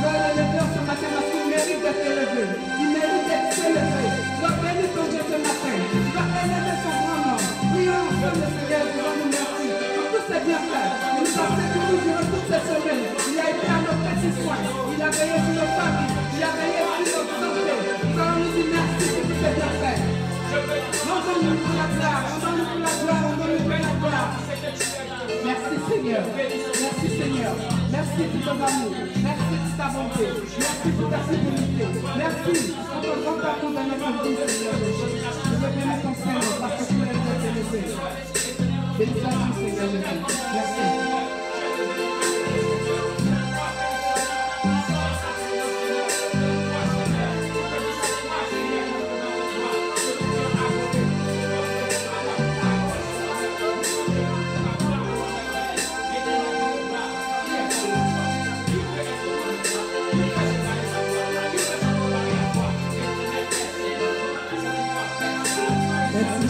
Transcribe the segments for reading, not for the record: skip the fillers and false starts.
veulent l'élever ce matin parce qu'il mérite d'être élevé. Il mérite d'être élevé. Tu vas bénir ton Dieu ce matin. Tu vas élever son grand nom. Prions ensemble le Seigneur, Dieu nous merci pour tous ses bienfaits. Et nous avons sécurité durant toute cette semaine. Il a été à nos petits soins. Il a veillé sur nos familles. Il a veillé sur notre santé. Nous allons nous dire merci pour tous ses bienfaits. Rendons-nous pour la gloire. Rendons-nous pour la gloire. Rendons-nous pour la gloire. Merci Seigneur. Merci Seigneur. Merci pour ton amour. Merci pour ta bonté. Merci pour ta fidélité. Merci pour ton grand amour dans notre vie, Seigneur. Je veux bénir ton Seigneur parce que tu es élevé. Bénédiction, Seigneur Jésus. Merci.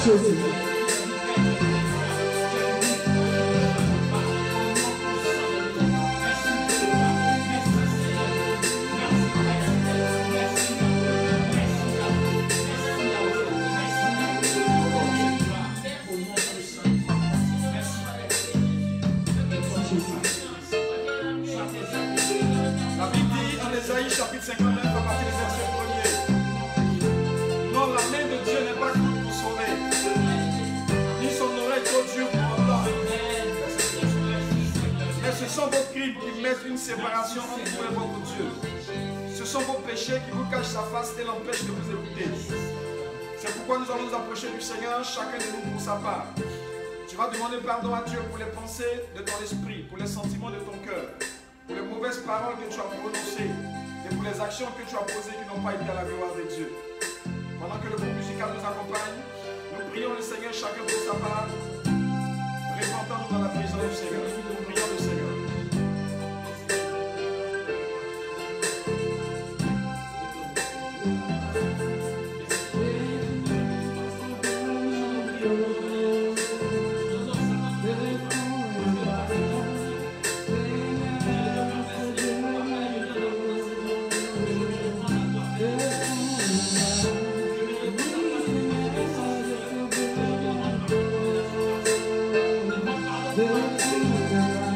Jésus. La Bible dit en Ésaïe chapitre 59 à partir du verset 1er. Non, la main de Dieu n'est pas courte pour sauver, ni son oreille trop dure pour entendre. Mais ce sont vos crimes qui mettent une séparation entre vous et votre Dieu. Ce sont vos péchés qui vous cachent sa face et l'empêchent de vous écouter. C'est pourquoi nous allons nous approcher du Seigneur, chacun de nous pour sa part. Tu vas demander pardon à Dieu pour les pensées de ton esprit, pour les sentiments de ton cœur, pour les mauvaises paroles que tu as prononcées et pour les actions que tu as posées qui n'ont pas été à la gloire de Dieu. Pendant que le groupe musical nous accompagne, nous prions le Seigneur chacun pour sa part, répandons-nous dans la présence du Seigneur. Nous prions le Seigneur. Thank you.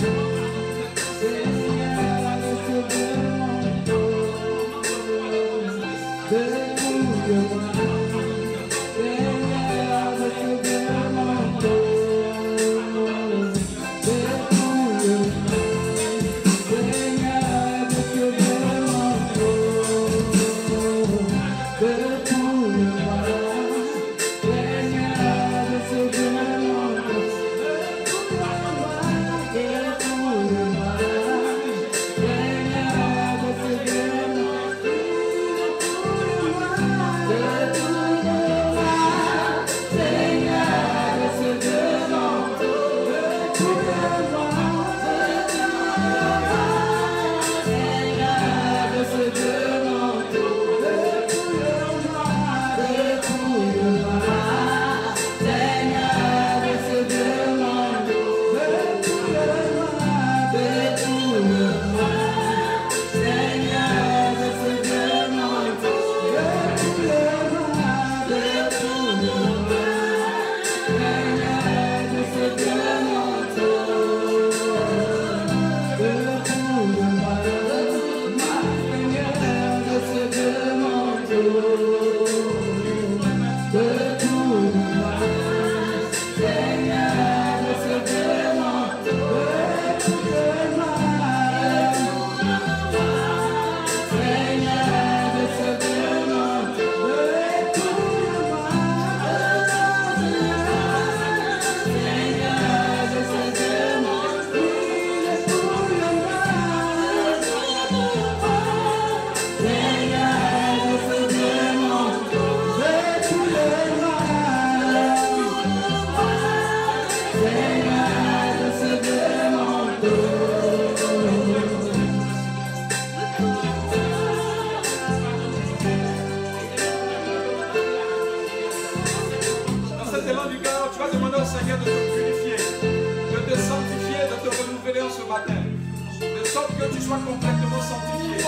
sorte que tu sois complètement sanctifié,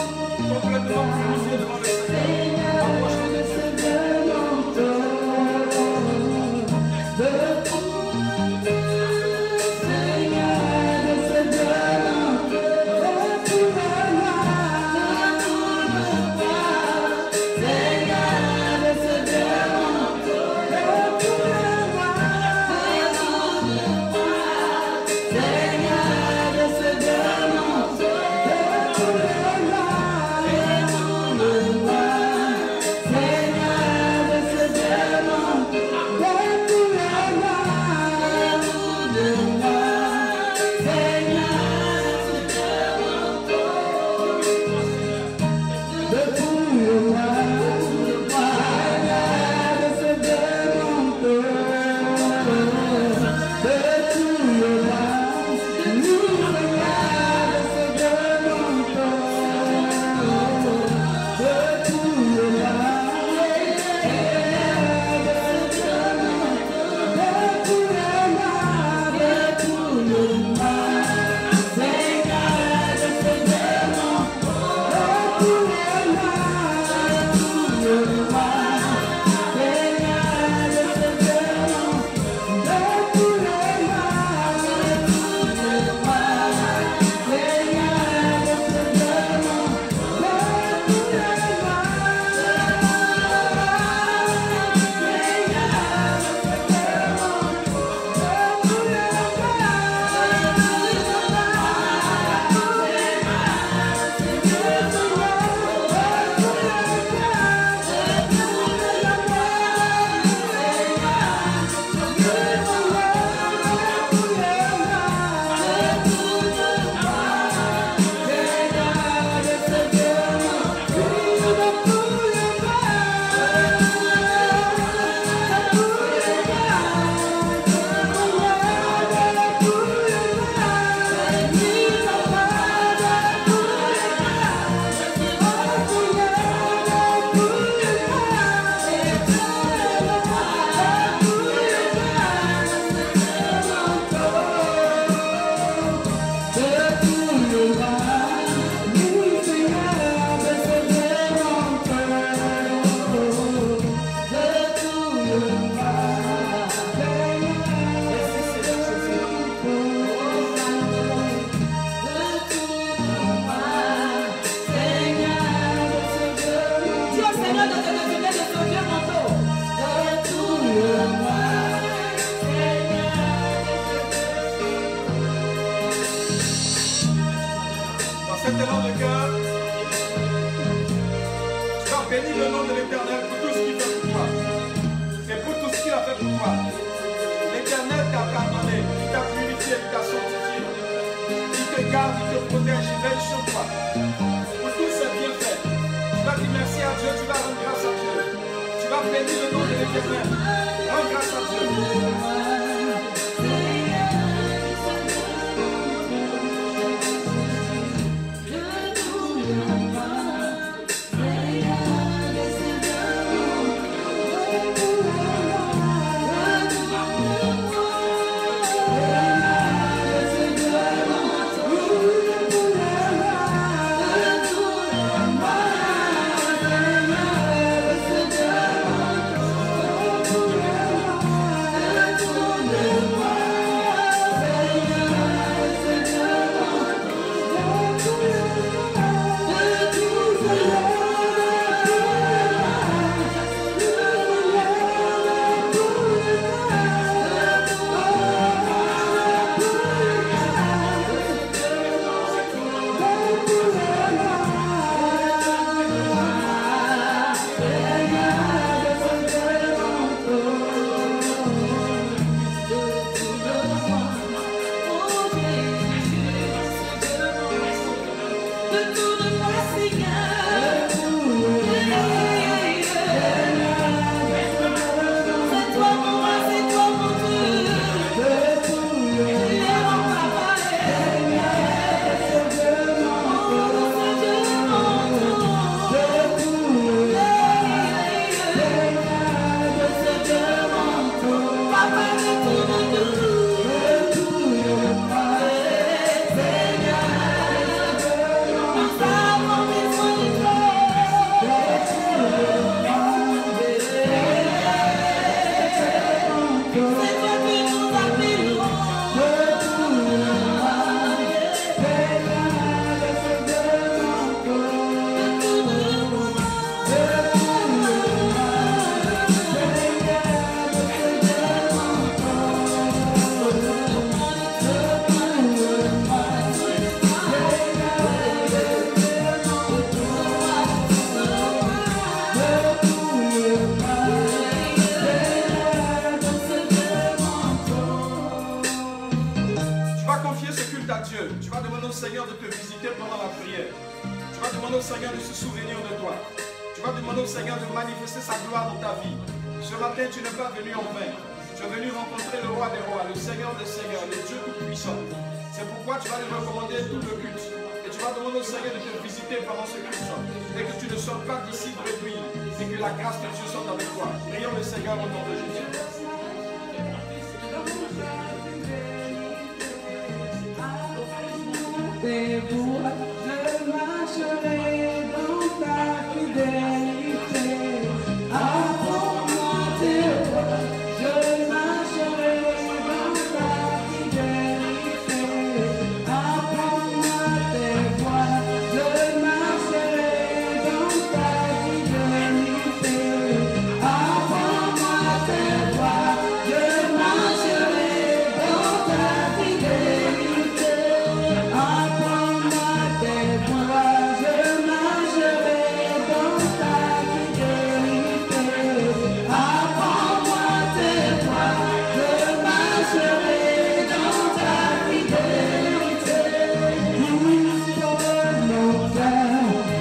complètement purifié devant le Seigneur. Approche-toi de Dieu. Bénis le nom de l'Éternel pour tout ce qu'il fait pour toi. Et pour tout ce qu'il a fait pour toi. L'Éternel t'a pardonné, il t'a purifié, il t'a sanctifié. Il te garde, il te protège, il veille sur toi. Pour tous ces bienfaits, tu vas dire merci à Dieu, tu vas rendre grâce à Dieu. Tu vas bénir le nom de l'Éternel. Rends grâce à Dieu. demander au Seigneur de se souvenir de toi. Tu vas demander au Seigneur de manifester sa gloire dans ta vie. Ce matin, tu n'es pas venu en vain. Tu es venu rencontrer le roi des rois, le Seigneur des seigneurs, le Dieu tout-puissant. C'est pourquoi tu vas lui recommander tout le culte. Et tu vas demander au Seigneur de te visiter pendant ce culte. Et que tu ne sortes pas d'ici bredouille. Et que la grâce de Dieu sorte avec toi. Prions le Seigneur au nom de Jésus. Tes voies, je marcherai dans ta fidélité. Apprends-moi tes voies, je marcherai dans ta fidélité. Apprends-moi tes voies, je marcherai dans ta fidélité. Apprends-moi tes voies, je marcherai dans ta fidélité. Apprends-moi tes voies, je marcherai dans ta fidélité. Apprends-moi tes voies, je marcherai dans ta fidélité. Dispose mon cœur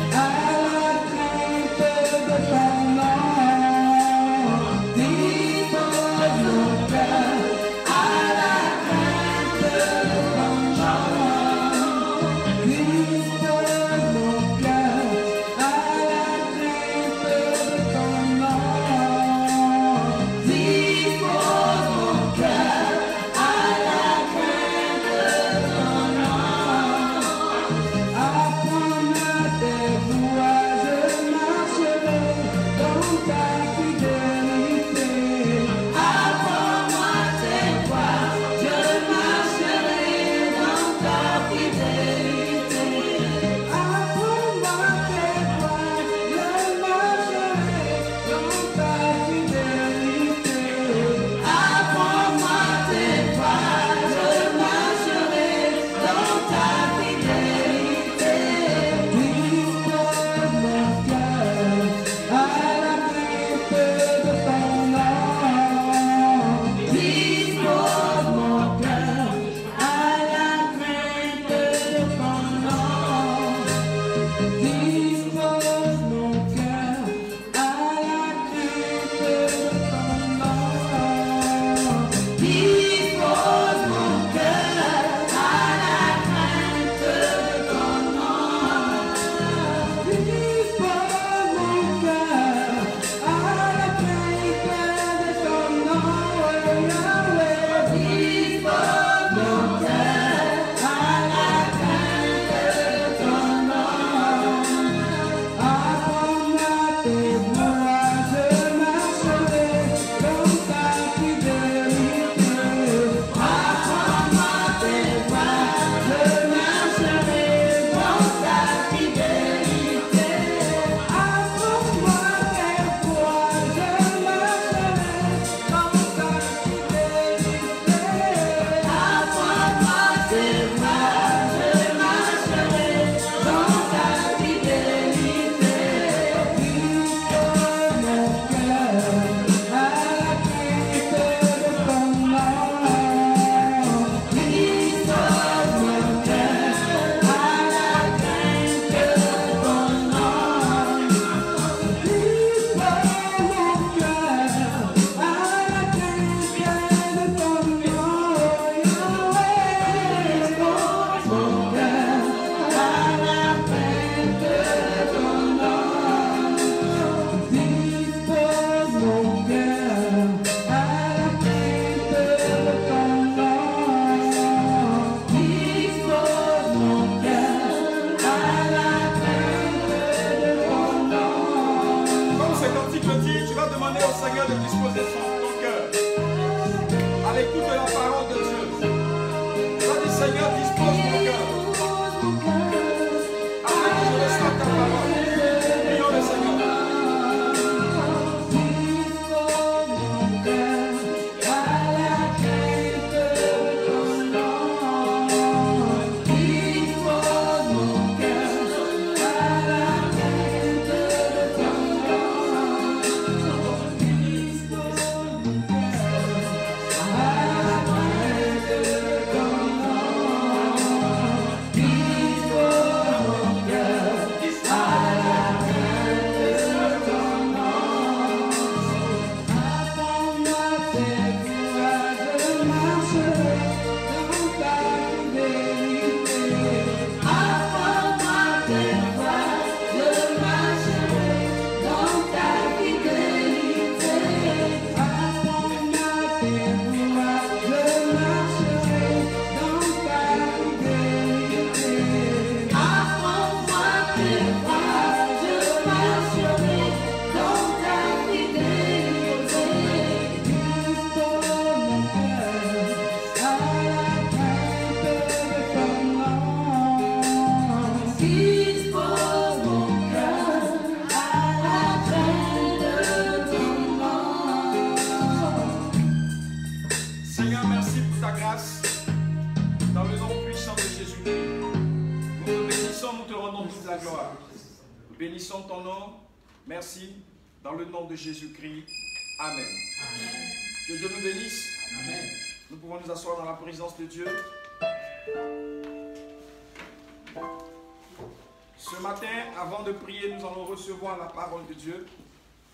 à la crainte de ton nom. Dispose mon cœur à la crainte de ton nom. Dispose mon cœur à la crainte de ton nom. Dispose mon cœur à la crainte de ton nom. Apprends-moi tes voies, je marcherai dans ta fidélité. Apprends-moi tes voies, je marcherai dans ta fidélité. Apprends-moi tes voies, je marcherai dans ta fidélité. Apprends-moi tes voies, je marcherai dans ta fidélité. Dispose mon cœur à la crainte de ton nom. Dispose mon cœur à la crainte de ton nom. Dispose mon cœur à la crainte de ton nom. Dispose mon cœur à la crainte de ton nom. Dispose mon cœur à la crainte de ton nom, Yahweh. Dispose mon cœur à la crainte de ton nom. Apprends-moi tes voies, je marcherai dans ta fidélité. Apprends-moi tes voies, je marcherai dans ta fidélité. Apprends-moi tes voies, je marcherai dans ta fidélité. Apprends-moi tes voies, je marcherai dans ta fidélité. Dispose mon cœur à la crainte de ton nom. Dispose mon cœur à la crainte de ton nom. Dispose mon cœur à la crainte de ton nom, Yahweh. Dispose mon cœur à la crainte de ton nom. Dispose mon cœur à la crainte de ton nom. Dispose mon cœur à la crainte de ton nom. Comme ce cantique le dit, tu vas demander au Seigneur de disposer ton cœur à l'écoute de la parole de Dieu. Tu vas dire, Seigneur, dispose mon cœur afin que je reçoive ta parole. Prions le Seigneur. Dispose mon cœur à la crainte de ton nom. Dispose mon cœur à la crainte de ton nom. Dispose mon cœur à la sera. Bénissons ton nom. Merci. Dans le nom de Jésus-Christ. Amen. Que Dieu nous bénisse. Amen. Nous pouvons nous asseoir dans la présence de Dieu. Ce matin, avant de prier, nous allons recevoir la parole de Dieu.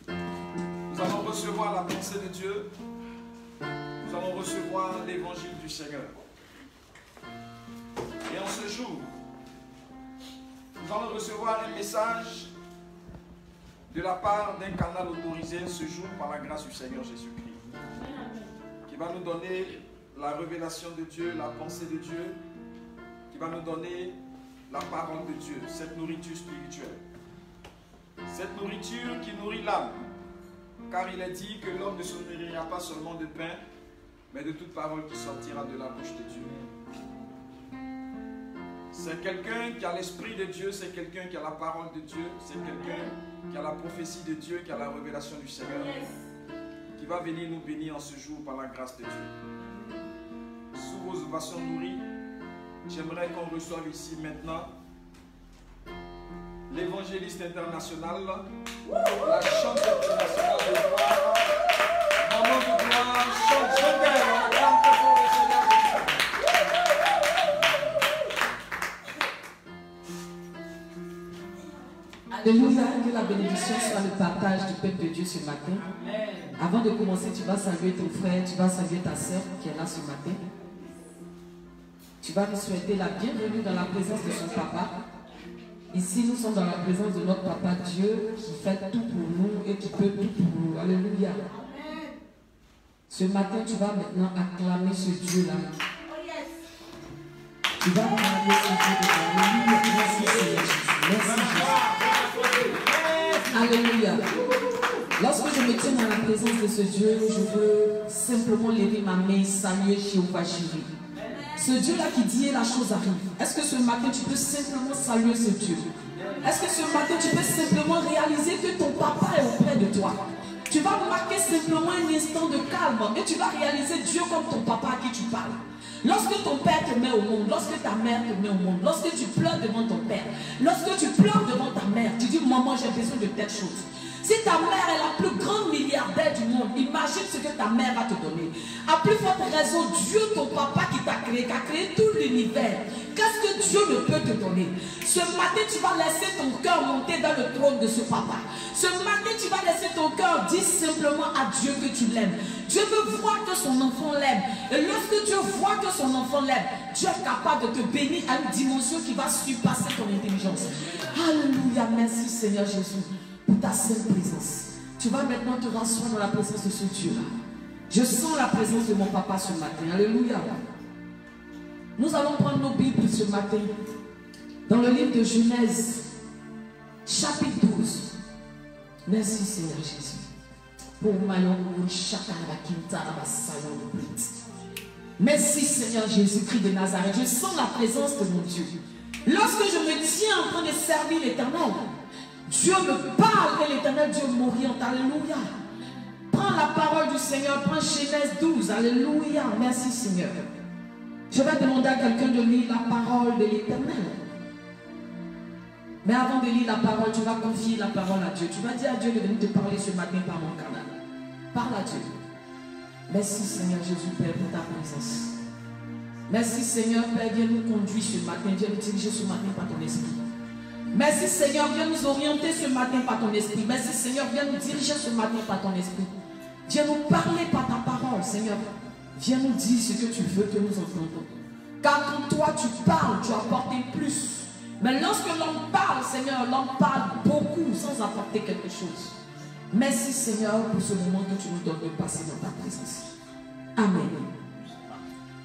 Nous allons recevoir la pensée de Dieu. Nous allons recevoir l'évangile du Seigneur. Et en ce jour, nous allons recevoir un message de la part d'un canal autorisé ce jour par la grâce du Seigneur Jésus-Christ, qui va nous donner la révélation de Dieu, la pensée de Dieu, qui va nous donner la parole de Dieu, cette nourriture spirituelle. Cette nourriture qui nourrit l'âme, car il est dit que l'homme ne se nourrira pas seulement de pain, mais de toute parole qui sortira de la bouche de Dieu. C'est quelqu'un qui a l'esprit de Dieu, c'est quelqu'un qui a la parole de Dieu, c'est quelqu'un qui a la prophétie de Dieu, qui a la révélation du Seigneur, qui va venir nous bénir en ce jour par la grâce de Dieu. Sous vos ovations nourries, j'aimerais qu'on reçoive ici maintenant l'évangéliste international, la chante internationale de gloire, maman de gloire, chante, Alléluia, que la bénédiction soit le partage du peuple de Dieu ce matin. Amen. Avant de commencer, tu vas saluer ton frère, tu vas saluer ta soeur qui est là ce matin. Tu vas nous souhaiter la bienvenue dans la présence de son papa. Ici, nous sommes dans la présence de notre papa Dieu qui fait tout pour nous et qui peut tout pour nous. Alléluia. Ce matin, tu vas maintenant acclamer ce Dieu-là. Tu vas acclamer ce Dieu-là. Alléluia. Merci Seigneur Jésus. Merci Jésus. Alléluia. Lorsque je me tiens dans la présence de ce Dieu, je veux simplement lever ma main et saluer Jéhovah Jireh. Ce Dieu-là qui dit et la chose arrive. Est-ce que ce matin tu peux simplement saluer ce Dieu? Est-ce que ce matin tu peux simplement réaliser que ton papa est auprès de toi? Tu vas marquer simplement un instant de calme et tu vas réaliser Dieu comme ton papa à qui tu parles. Lorsque ton père te met au monde, lorsque ta mère te met au monde, lorsque tu pleures devant ton père, lorsque tu pleures devant ta mère, tu dis maman j'ai besoin de telle chose. Si ta mère est la plus grande milliardaire du monde, imagine ce que ta mère va te donner. À plus forte raison, Dieu, ton papa qui t'a créé, qui a créé tout l'univers, qu'est-ce que Dieu ne peut te donner? Ce matin, tu vas laisser ton cœur monter dans le trône de ce papa. Ce matin, tu vas laisser ton cœur dire simplement à Dieu que tu l'aimes. Dieu veut voir que son enfant l'aime. Et lorsque Dieu voit que son enfant l'aime, Dieu est capable de te bénir à une dimension qui va surpasser ton intelligence. Alléluia, merci Seigneur Jésus pour ta sainte présence. Tu vas maintenant te rasseoir dans la présence de ce Dieu-là. Je sens la présence de mon papa ce matin. Alléluia. Nous allons prendre nos Bibles ce matin dans le livre de Genèse, chapitre 12. Merci Seigneur Jésus. Merci Seigneur Jésus-Christ de Nazareth. Je sens la présence de mon Dieu. Lorsque je me tiens en train de servir l'Éternel, Dieu me parle et l'Éternel Dieu m'oriente. Alléluia. Prends la parole du Seigneur. Prends Genèse 12. Alléluia. Merci Seigneur. Je vais demander à quelqu'un de lire la parole de l'Éternel. Mais avant de lire la parole, tu vas confier la parole à Dieu. Tu vas dire à Dieu de venir te parler ce matin par mon canal. Parle à Dieu. Merci Seigneur Jésus Père pour ta présence. Merci Seigneur Père, viens nous conduire ce matin. Viens nous diriger ce matin par ton esprit. Merci Seigneur, viens nous orienter ce matin par ton esprit. Merci Seigneur, viens nous diriger ce matin par ton esprit. Viens nous parler par ta parole Seigneur. Viens nous dire ce que tu veux que nous entendons. Car quand toi tu parles, tu apportes plus. Mais lorsque l'homme parle, Seigneur, l'homme parle beaucoup sans apporter quelque chose. Merci Seigneur pour ce moment que tu nous donnes de passer dans ta présence. Amen.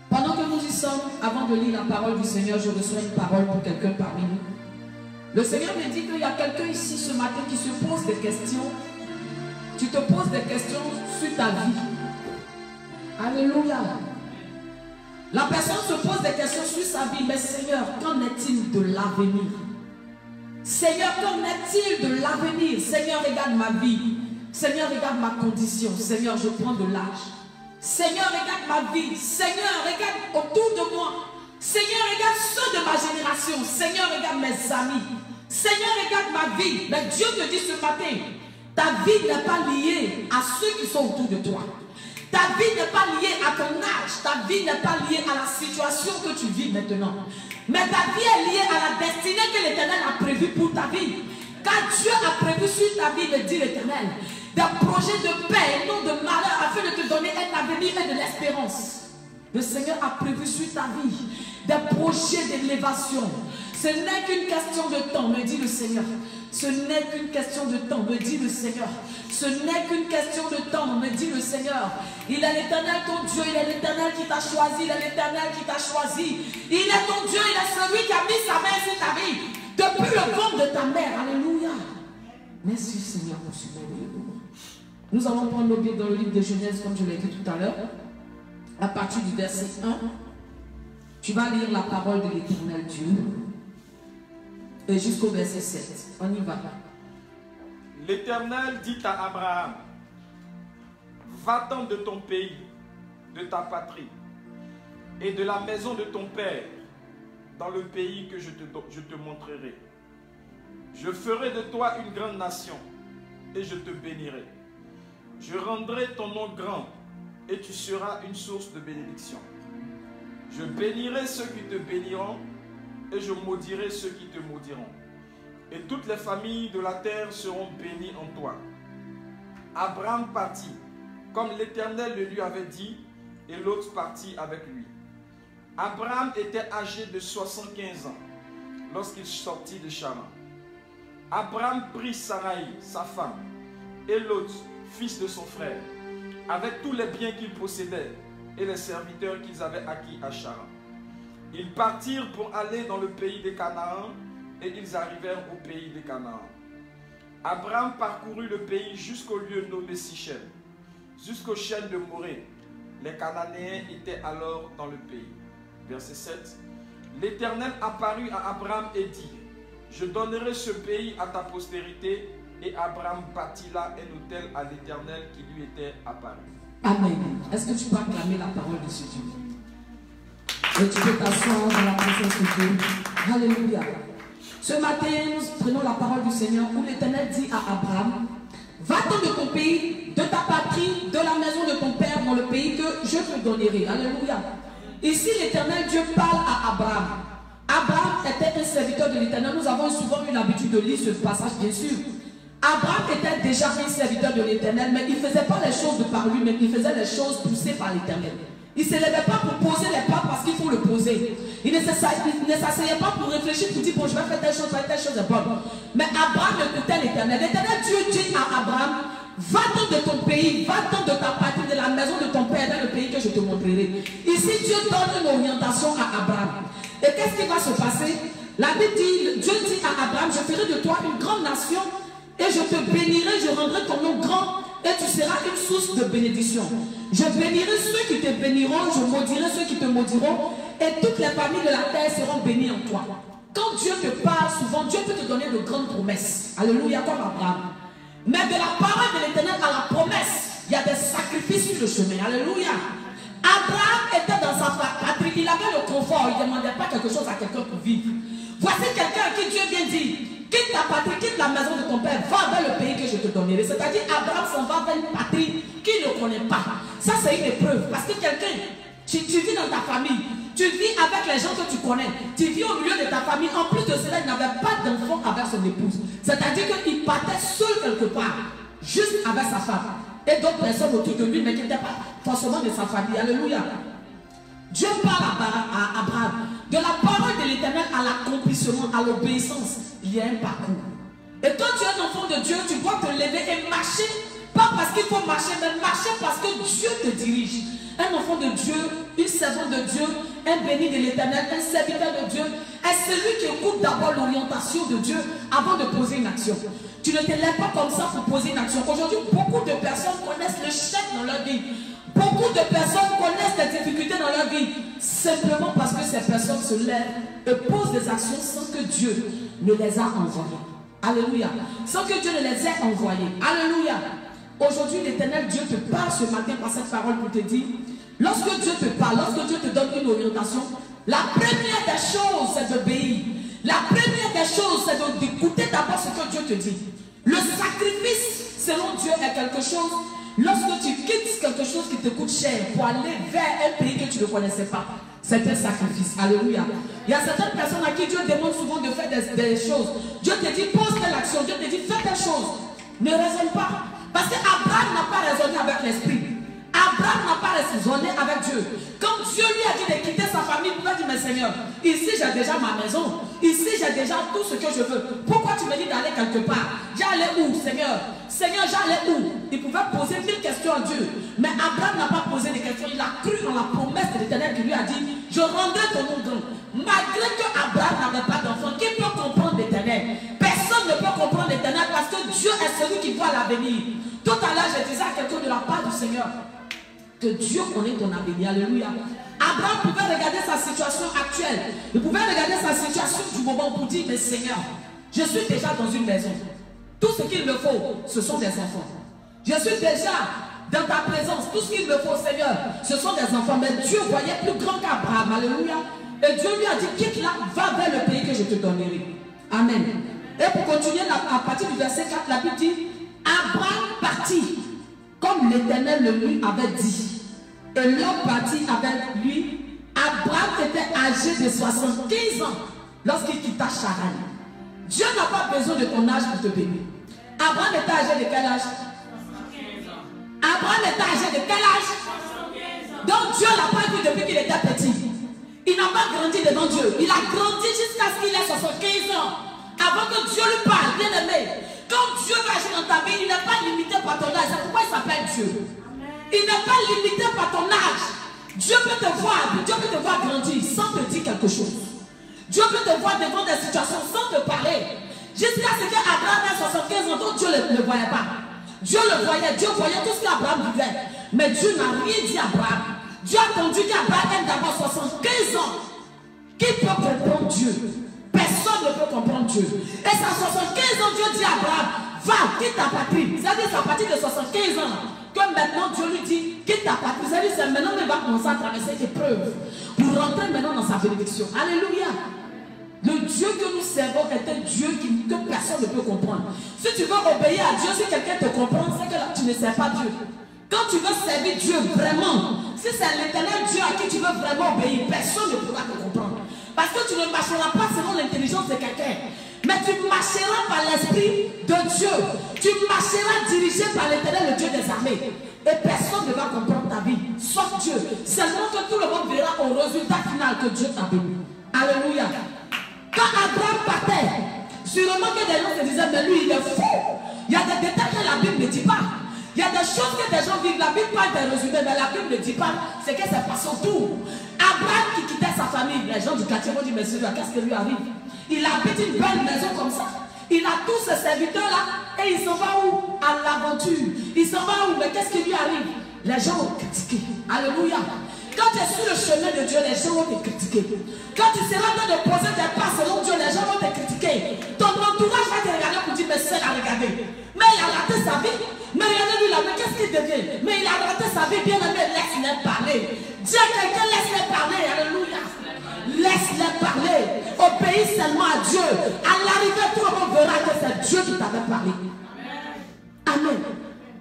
Pendant que nous y sommes, avant de lire la parole du Seigneur, je reçois une parole pour quelqu'un parmi nous. Le Seigneur me dit qu'il y a quelqu'un ici ce matin qui se pose des questions. Tu te poses des questions sur ta vie. Alléluia. La personne se pose des questions sur sa vie. Mais Seigneur, qu'en est-il de l'avenir? Seigneur, qu'en est-il de l'avenir? Seigneur, regarde ma vie. Seigneur, regarde ma condition. Seigneur, je prends de l'âge. Seigneur, regarde ma vie. Seigneur, regarde autour de moi. Seigneur, regarde ceux de ma génération. Seigneur, regarde mes amis. Seigneur, regarde ma vie. Mais Dieu te dit ce matin, ta vie n'est pas liée à ceux qui sont autour de toi. Ta vie n'est pas liée à ton âge. Ta vie n'est pas liée à la situation que tu vis maintenant. Mais ta vie est liée à la destinée que l'Éternel a prévue pour ta vie. Car Dieu a prévu sur ta vie, me dit l'Éternel, des projets de paix et non de malheur afin de te donner un avenir et de l'espérance. Le Seigneur a prévu sur ta vie des projets d'élévation. Ce n'est qu'une question de temps, me dit le Seigneur. Ce n'est qu'une question de temps, me dit le Seigneur. Ce n'est qu'une question de temps, me dit le Seigneur. Il est l'Éternel ton Dieu, il est l'Éternel qui t'a choisi, il est l'Éternel qui t'a choisi. Il est ton Dieu, il est celui qui a mis sa main sur ta vie depuis le ventre de ta mère. Alléluia. Merci Seigneur pour ce merveilleux. Nous allons prendre nos pieds dans le livre de Genèse, comme je l'ai dit tout à l'heure. À partir du verset 1, tu vas lire la parole de l'Éternel Dieu. Et jusqu'au verset 7. On y va. L'Éternel dit à Abraham, va-t'en de ton pays, de ta patrie, et de la maison de ton père, dans le pays que je te montrerai. Je ferai de toi une grande nation, et je te bénirai. Je rendrai ton nom grand, et tu seras une source de bénédiction. Je bénirai ceux qui te béniront, et je maudirai ceux qui te maudiront. Et toutes les familles de la terre seront bénies en toi. Abraham partit, comme l'Éternel le lui avait dit, et l'autre partit avec lui. Abraham était âgé de 75 ans, lorsqu'il sortit de Charan. Abraham prit Sarai, sa femme, et l'autre, fils de son frère, avec tous les biens qu'ils possédaient, et les serviteurs qu'ils avaient acquis à Charan. Ils partirent pour aller dans le pays des Canaan, et ils arrivèrent au pays des Canaan. Abraham parcourut le pays jusqu'au lieu nommé Sichem, jusqu'aux chênes de Morée. Les Cananéens étaient alors dans le pays. Verset 7. L'Éternel apparut à Abraham et dit, je donnerai ce pays à ta postérité. Et Abraham bâtit là un autel à l'Éternel qui lui était apparu. Amen. Est-ce que tu peux acclamer la parole de ce Dieu? Et tu peux t'asseoir dans la présence de Dieu. Alléluia. Ce matin, nous prenons la parole du Seigneur où l'Éternel dit à Abraham, va-t'en de ton pays, de ta patrie, de la maison de ton père dans le pays que je te donnerai. Alléluia. Ici, l'Éternel Dieu parle à Abraham. Abraham était un serviteur de l'Éternel. Nous avons souvent eu l'habitude de lire ce passage, bien sûr. Abraham était déjà un serviteur de l'Éternel, mais il ne faisait pas les choses de par lui-même, il faisait les choses poussées par l'Éternel. Il ne se levait pas pour poser les pas parce qu'il faut le poser. Il ne s'asseyait pas pour réfléchir, pour dire, bon, je vais faire telle chose est bonne. Mais Abraham écoutait l'Éternel. L'Éternel Dieu dit à Abraham, va-t'en de ton pays, va-t'en de ta patrie, de la maison de ton père, dans le pays que je te montrerai. Ici, Dieu donne une orientation à Abraham. Et qu'est-ce qui va se passer? La Bible dit, Dieu dit à Abraham, je ferai de toi une grande nation, et je te bénirai, je rendrai ton nom grand, et tu seras une source de bénédiction. Je bénirai ceux qui te béniront, je maudirai ceux qui te maudiront, et toutes les familles de la terre seront bénies en toi. Quand Dieu te parle souvent, Dieu peut te donner de grandes promesses. Alléluia, comme Abraham. Mais de la parole de l'Éternel à la promesse, il y a des sacrifices sur le chemin. Alléluia. Abraham était dans sa patrie, il avait le confort, il ne demandait pas quelque chose à quelqu'un pour vivre. Voici quelqu'un à qui Dieu vient dire, quitte ta patrie, quitte la maison de ton père, va vers le pays que je te donnerai. C'est-à-dire, Abraham s'en va vers une patrie qu'il ne connaît pas. Ça, c'est une épreuve. Parce que quelqu'un, tu vis dans ta famille, tu vis avec les gens que tu connais, tu vis au milieu de ta famille. En plus de cela, il n'avait pas d'enfant avec son épouse. C'est-à-dire qu'il partait seul quelque part, juste avec sa femme. Et d'autres personnes autour de lui, mais qui n'étaient pas forcément de sa famille. Alléluia. Dieu parle à Abraham. De la parole de l'Éternel à l'accomplissement, à l'obéissance, il y a un parcours. Et quand tu es un enfant de Dieu, tu dois te lever et marcher. Pas parce qu'il faut marcher, mais marcher parce que Dieu te dirige. Un enfant de Dieu, une servante de Dieu, un béni de l'Éternel, un serviteur de Dieu, est celui qui écoute d'abord l'orientation de Dieu avant de poser une action. Tu ne te lèves pas comme ça pour poser une action. Aujourd'hui, beaucoup de personnes connaissent le chèque dans leur vie. Beaucoup de personnes connaissent des difficultés dans leur vie simplement parce que ces personnes se lèvent et posent des actions sans que Dieu ne les a envoyées. Alléluia. Sans que Dieu ne les ait envoyées. Alléluia. Aujourd'hui, l'Éternel Dieu te parle ce matin par cette parole pour te dire, lorsque Dieu te parle, lorsque Dieu te donne une orientation, la première des choses, c'est d'obéir. La première des choses, c'est d'écouter d'abord ce que Dieu te dit. Le sacrifice, selon Dieu, est quelque chose. Lorsque tu quittes quelque chose qui te coûte cher pour aller vers un pays que tu ne connaissais pas, c'est un sacrifice. Alléluia. Il y a certaines personnes à qui Dieu demande souvent de faire des choses. Dieu te dit, pose telle action. Dieu te dit, fais telle chose. Ne raisonne pas. Parce qu'Abraham n'a pas raisonné avec l'esprit. Abraham n'a pas raisonné avec Dieu. Quand Dieu lui a dit de quitter sa famille, il pouvait dire, mais Seigneur, ici j'ai déjà ma maison. Ici j'ai déjà tout ce que je veux. Pourquoi tu me dis d'aller quelque part? J'allais où, Seigneur? Seigneur, j'allais où? Il pouvait poser 1000 questions à Dieu. Mais Abraham n'a pas posé des questions. Il a cru dans la promesse de l'Éternel qui lui a dit, je rendrai ton nom grand. Malgré que Abraham n'avait pas d'enfant, qui peut comprendre l'Éternel? Personne ne peut comprendre l'Éternel parce que Dieu est celui qui voit l'avenir. Tout à l'heure, je disais à quelqu'un de la part du Seigneur que Dieu connaît ton avenir. Alléluia. Abraham pouvait regarder sa situation actuelle. Il pouvait regarder sa situation du moment pour dire, mais Seigneur, je suis déjà dans une maison. Tout ce qu'il me faut, ce sont des enfants. Je suis déjà dans ta présence. Tout ce qu'il me faut, Seigneur, ce sont des enfants. Mais Dieu voyait plus grand qu'Abraham. Alléluia. Et Dieu lui a dit, quitte là, va vers le pays que je te donnerai. Amen. Et pour continuer, à partir du verset 4, la Bible dit, Abraham partit comme l'Éternel le lui avait dit. Et l'homme partit avec lui. Abraham était âgé de 75 ans lorsqu'il quitta Charan. Dieu n'a pas besoin de ton âge pour te bénir. Abraham était âgé de quel âge? 75 ans. Abraham était âgé de quel âge? 75 ans. Donc Dieu l'a pas vu depuis qu'il était petit. Il n'a pas grandi devant Dieu. Il a grandi jusqu'à ce qu'il ait 75 ans. Avant que Dieu lui parle, bien aimé. Quand Dieu va agir dans ta vie, il n'est pas limité par ton âge. C'est pourquoi il s'appelle Dieu. Il n'est pas limité par ton âge. Dieu peut te voir grandir sans te dire quelque chose. Dieu peut te voir devant des situations sans te parler. Jusqu'à ce qu'Abraham ait 75 ans, donc Dieu ne le voyait pas. Dieu le voyait, Dieu voyait tout ce qu'Abraham vivait. Mais Dieu n'a rien dit à Abraham. Dieu a attendu qu'Abraham ait d'abord 75 ans. Qui peut comprendre Dieu? Personne ne peut comprendre Dieu. Et à 75 ans, Dieu dit à Abraham, va, quitte ta patrie. C'est-à-dire c'est à partir de 75 ans que maintenant Dieu lui dit, quitte ta patrie. C'est-à-dire c'est maintenant qu'il va commencer à traverser des preuves pour rentrer maintenant dans sa bénédiction. Alléluia. Le Dieu que nous servons est un Dieu que personne ne peut comprendre. Si tu veux obéir à Dieu, si quelqu'un te comprend, c'est que là, tu ne sers pas Dieu. Quand tu veux servir Dieu vraiment, si c'est l'Éternel Dieu à qui tu veux vraiment obéir, personne ne pourra te comprendre. Parce que tu ne marcheras pas selon l'intelligence de quelqu'un, mais tu marcheras par l'Esprit de Dieu. Tu marcheras dirigé par l'Éternel, le Dieu des armées. Et personne ne va comprendre ta vie, sauf Dieu. Seulement que tout le monde verra au résultat final que Dieu t'a béni. Alléluia. Quand Abraham partait, sûrement que des gens se disaient, mais lui il est fou. Il y a des détails que la Bible ne dit pas. Il y a des choses que des gens vivent. La Bible parle des résumés, mais la Bible ne dit pas ce que c'est passé autour. Abraham qui quittait sa famille, les gens du quartier vont dire, mais celui-là, qu'est-ce qui lui arrive? Il habite une belle maison comme ça. Il a tous ses serviteurs-là et il s'en va où? À l'aventure. Il s'en va où? Mais qu'est-ce qui lui arrive? Les gens vont critiquer. Alléluia. Quand tu es sur le chemin de Dieu, les gens vont te critiquer. Quand tu seras en train de poser tes pas selon Dieu, les gens vont te critiquer. Ton entourage va te regarder pour dire, mais c'est à regarder. Mais il a raté sa vie. Mais regardez-lui là, mais qu'est-ce qu'il devient? Mais il a raté sa vie, bien aimé, laisse-les parler. Dis à quelqu'un, laisse-les parler, alléluia. Laisse-les parler. Obéis seulement à Dieu. À l'arrivée, tout le monde verra que c'est Dieu qui t'avait parlé. Amen.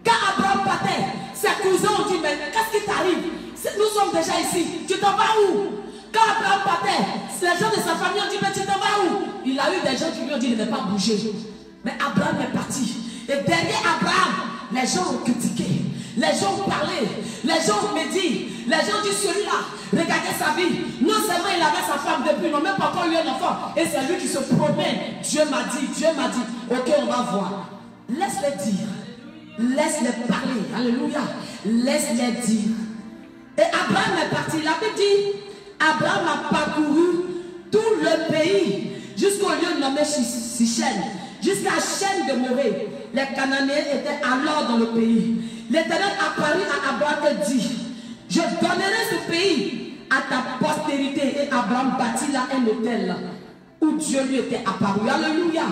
Quand Abraham partait, ses cousins ont dit, mais qu'est-ce qui t'arrive? Nous sommes déjà ici. Tu t'en vas où? Quand Abraham partait, les gens de sa famille ont dit, mais tu t'en vas où? Il a eu des gens qui lui ont dit, il ne va pas bouger. Mais Abraham est parti. Et derrière Abraham, les gens ont critiqué. Les gens ont parlé. Les gens ont médit. Les gens ont dit, celui-là, regardez sa vie. Non seulement il avait sa femme depuis, il n'a même pas encore eu un enfant. Et c'est lui qui se promet. Dieu m'a dit, Dieu m'a dit. Ok, on va voir. Laisse-les dire. Laisse-les parler. Alléluia. Laisse-les dire. Et Abraham est parti. La Bible dit, Abraham a parcouru tout le pays jusqu'au lieu nommé Sichem, jusqu'à Shem de Morée. Les Cananéens étaient alors dans le pays. L'Éternel apparut à Abraham et dit, je donnerai ce pays à ta postérité. Et Abraham bâtit là un hôtel où Dieu lui était apparu. Alléluia.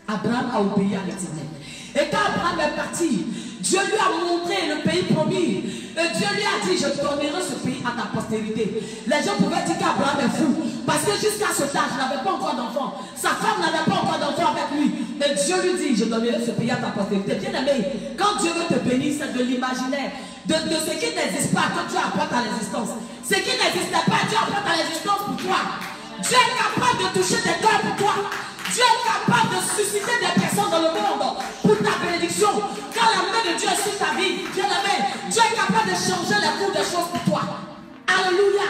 Abraham a obéi à l'Éternel. Et quand Abraham est parti, Dieu lui a montré le pays promis. Et Dieu lui a dit, je donnerai ce pays à ta postérité. Les gens pouvaient dire qu'Abraham est fou. Parce que jusqu'à ce âge, il n'avait pas encore d'enfant. Sa femme n'avait pas encore d'enfant avec lui. Et Dieu lui dit, je donnerai ce pays à ta postérité. Bien aimé, quand Dieu veut te bénir, c'est de l'imaginaire. De ce qui n'existe pas, que tu apportes à l'existence. Ce qui n'existait pas, Dieu apporte à l'existence pour toi. Dieu est capable de toucher des cœurs pour toi. Dieu est capable de susciter des personnes dans le monde pour ta bénédiction. Quand la main de Dieu est sur ta vie, bien aimé, Dieu est capable de changer les cours des choses pour toi. Alléluia.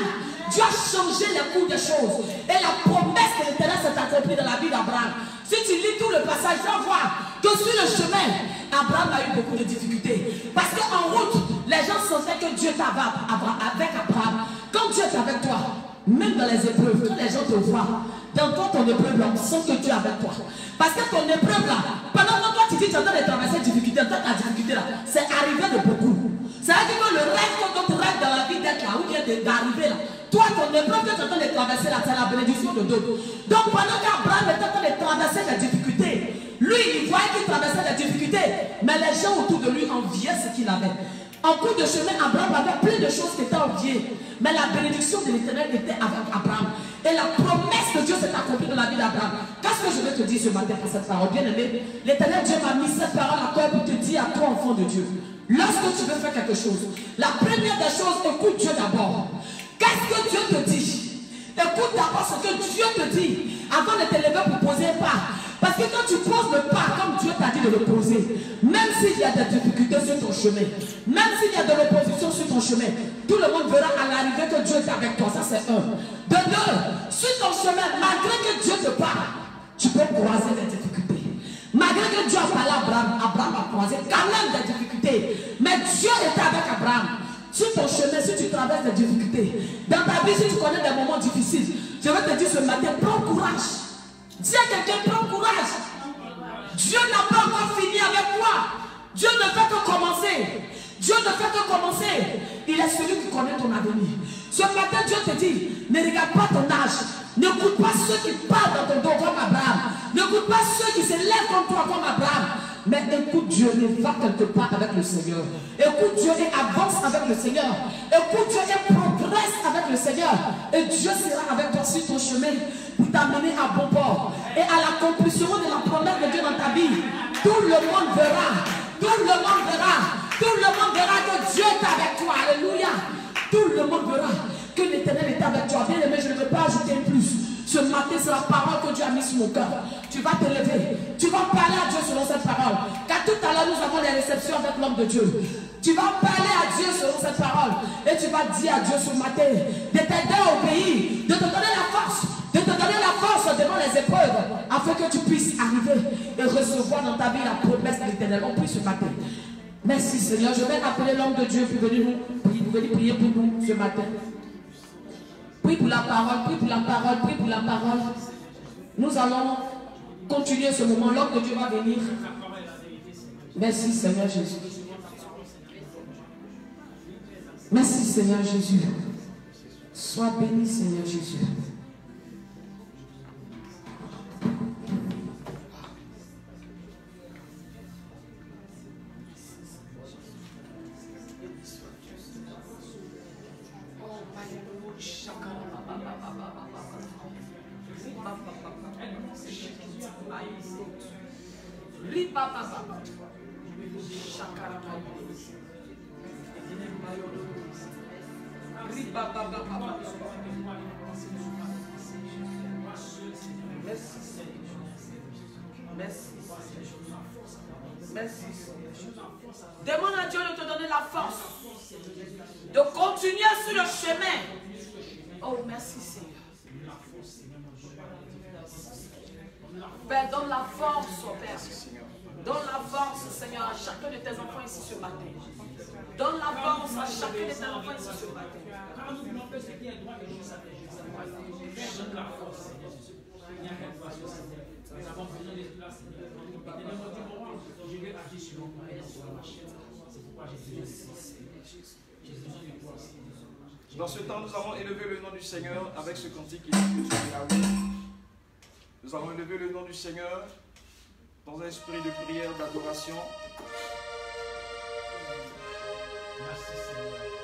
Dieu a changé les cours des choses. Et la promesse de l'Éternel s'est accomplie dans la vie d'Abraham. Si tu lis tout le passage, tu vas voir que sur le chemin, Abraham a eu beaucoup de difficultés. Parce qu'en route, les gens sentaient que Dieu était avec Abraham. Quand Dieu est avec toi, même dans les épreuves, quand les gens te voient, dans ton épreuve là, on sent que Dieu est avec toi. Parce que ton épreuve là, pendant que toi tu dis que tu es en train de traverser une difficulté, ta difficulté là, c'est arrivé de beaucoup. Ça veut dire que le rêve que notre rêve dans la vie d'être là, ou bien d'arriver là, toi ton épreuve que tu es en train de traverser là, c'est la bénédiction de Dieu. Donc pendant qu'Abraham était en train de traverser des difficultés, lui il voyait qu'il traversait des difficultés, mais les gens autour de lui enviaient ce qu'il avait. En cours de chemin, Abraham avait plein de choses qui étaient enviées, mais la bénédiction de l'Éternel était avec Abraham. Et la promesse de Dieu s'est accomplie dans la vie d'Abraham. Qu'est-ce que je vais te dire ce matin pour cette parole? Bien aimé, l'Éternel Dieu m'a mis cette parole à cœur pour te dire à toi, enfant de Dieu. Lorsque tu veux faire quelque chose, la première des choses, écoute Dieu d'abord. Qu'est-ce que Dieu te dit? Écoute d'abord ce que Dieu te dit avant de te lever pour poser un pas. Parce que quand tu poses le pas comme Dieu t'a dit de le poser, même s'il y a des difficultés sur ton chemin, même s'il y a de l'opposition sur ton chemin, tout le monde verra à l'arrivée que Dieu est avec toi. Ça c'est un. De deux, sur ton chemin, malgré que Dieu te parle, tu peux croiser des difficultés. Malgré que Dieu a parlé à Abraham, Abraham a croisé quand même des difficultés. Mais Dieu était avec Abraham. Sur ton chemin, si tu traverses des difficultés, dans ta vie, si tu connais des moments difficiles, je vais te dire ce matin, prends courage. Dis à quelqu'un, prends courage. Dieu n'a pas encore fini avec toi. Dieu ne fait que commencer. Dieu ne fait que commencer. Il est celui qui connaît ton avenir. Ce matin, Dieu te dit, ne regarde pas ton âge. N'écoute pas ceux qui parlent dans ton dos comme Abraham. N'écoute pas ceux qui se lèvent contre toi comme Abraham. Mais écoute Dieu et va quelque part avec le Seigneur. Écoute Dieu et avance avec le Seigneur. Écoute Dieu et progresse avec le Seigneur. Et Dieu sera avec toi sur ton chemin pour t'amener à bon port. Et à l'accomplissement de la promesse de Dieu dans ta vie. Tout le monde verra. Tout le monde verra. Tout le monde verra que Dieu est avec toi. Alléluia. Tout le monde verra que l'Éternel est avec toi. Bien aimé, je ne veux pas ajouter plus. Ce matin, c'est la parole que Dieu a mise sur mon cœur. Tu vas te lever. Tu vas parler à Dieu selon cette parole. Car tout à l'heure, nous avons les réceptions avec l'homme de Dieu. Tu vas parler à Dieu selon cette parole. Et tu vas dire à Dieu ce matin de t'aider au pays, de te donner la force, de te donner la force devant les épreuves, afin que tu puisses arriver et recevoir dans ta vie la promesse de l'Éternel. On prie ce matin. Merci Seigneur. Je vais appeler l'homme de Dieu pour venir prier pour nous ce matin. Prie pour la parole, prie pour la parole, prie pour la parole. Nous allons continuer ce moment. L'homme de Dieu va venir. Merci Seigneur Jésus. Merci Seigneur Jésus. Sois béni Seigneur Jésus. Merci. Demande à Dieu de te donner la force de continuer sur le chemin. Oh, merci Seigneur. Père, donne la force au Père. Donne la force, Seigneur, à chacun de tes enfants ici ce matin. Donne la force à chacun de tes enfants ici ce matin. Dans ce temps, nous avons élevé le nom du Seigneur avec ce cantique qui est sur Yahweh. Nous avons élevé le nom du Seigneur dans un esprit de prière, d'adoration. Merci Seigneur.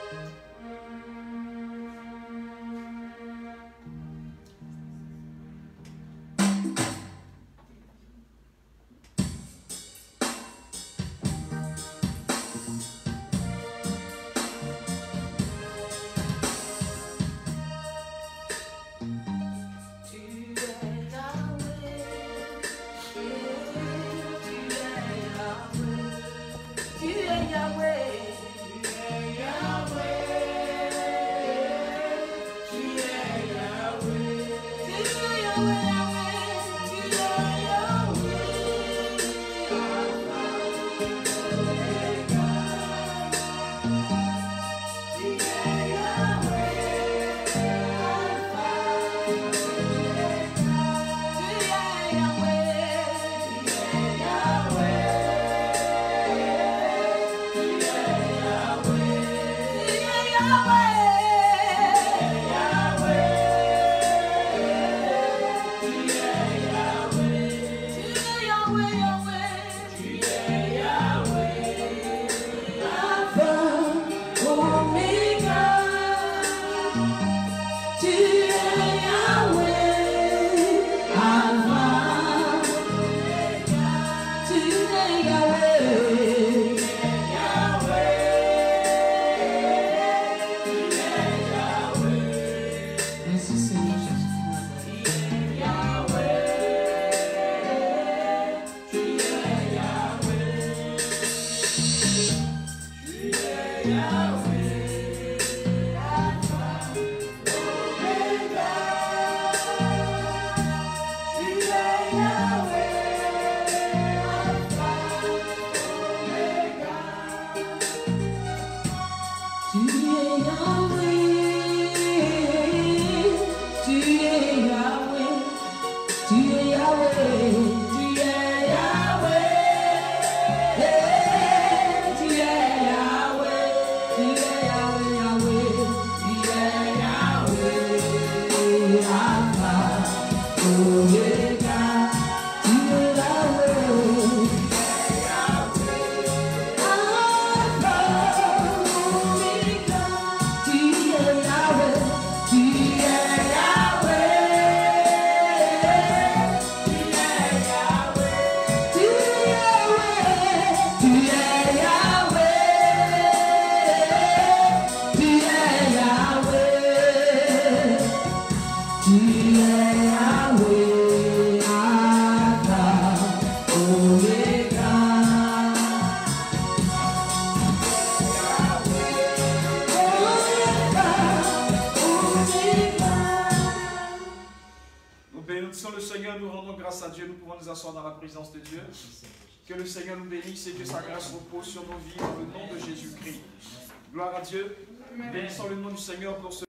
Dans la présence de Dieu, que le Seigneur nous bénisse et que sa grâce repose sur nos vies dans le nom de Jésus-Christ. Gloire à Dieu. Bénissons le nom du Seigneur pour ce